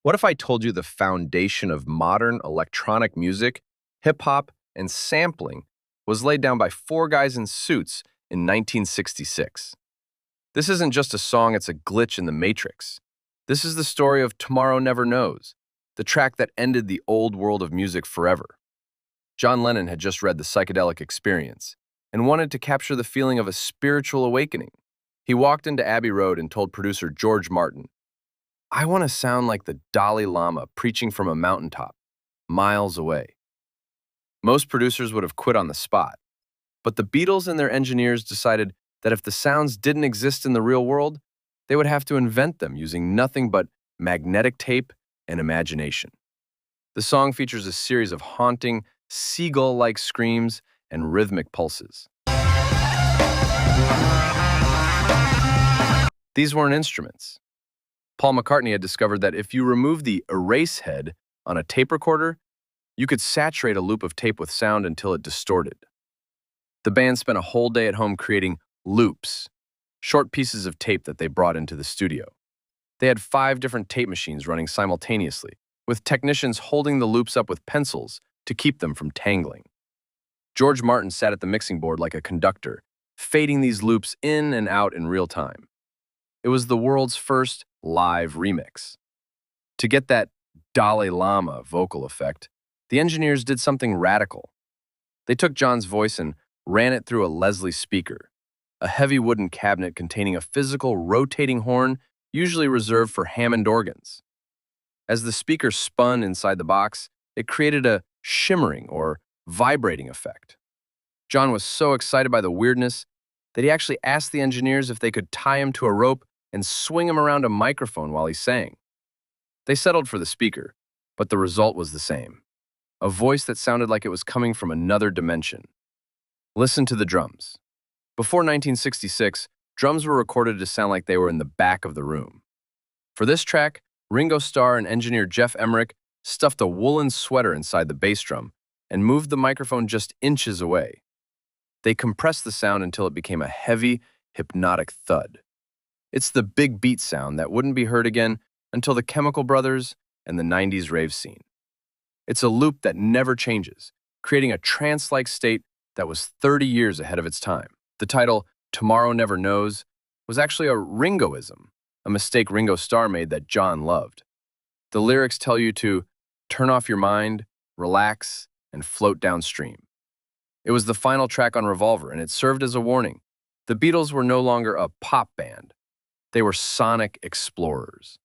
What if I told you the foundation of modern electronic music, hip hop, and sampling was laid down by four guys in suits in 1966? This isn't just a song, it's a glitch in the matrix. This is the story of Tomorrow Never Knows, the track that ended the old world of music forever. John Lennon had just read The Psychedelic Experience and wanted to capture the feeling of a spiritual awakening. He walked into Abbey Road and told producer George Martin, "I want to sound like the Dalai Lama preaching from a mountaintop, miles away." Most producers would have quit on the spot, but the Beatles and their engineers decided that if the sounds didn't exist in the real world, they would have to invent them using nothing but magnetic tape and imagination. The song features a series of haunting, seagull-like screams and rhythmic pulses. These weren't instruments. Paul McCartney had discovered that if you remove the erase head on a tape recorder, you could saturate a loop of tape with sound until it distorted. The band spent a whole day at home creating loops, short pieces of tape that they brought into the studio. They had 5 different tape machines running simultaneously, with technicians holding the loops up with pencils to keep them from tangling. George Martin sat at the mixing board like a conductor, fading these loops in and out in real time. It was the world's first live remix. To get that Dalai Lama vocal effect, the engineers did something radical. They took John's voice and ran it through a Leslie speaker, a heavy wooden cabinet containing a physical rotating horn usually reserved for Hammond organs. As the speaker spun inside the box, it created a shimmering or vibrating effect. John was so excited by the weirdness that he actually asked the engineers if they could tie him to a rope and swing him around a microphone while he sang. They settled for the speaker, but the result was the same. A voice that sounded like it was coming from another dimension. Listen to the drums. Before 1966, drums were recorded to sound like they were in the back of the room. For this track, Ringo Starr and engineer Jeff Emmerich stuffed a woolen sweater inside the bass drum and moved the microphone just inches away. They compressed the sound until it became a heavy, hypnotic thud. It's the big beat sound that wouldn't be heard again until the Chemical Brothers and the 90s rave scene. It's a loop that never changes, creating a trance-like state that was 30 years ahead of its time. The title, Tomorrow Never Knows, was actually a Ringoism, a mistake Ringo Starr made that John loved. The lyrics tell you to turn off your mind, relax, and float downstream. It was the final track on Revolver, and it served as a warning. The Beatles were no longer a pop band. They were sonic explorers.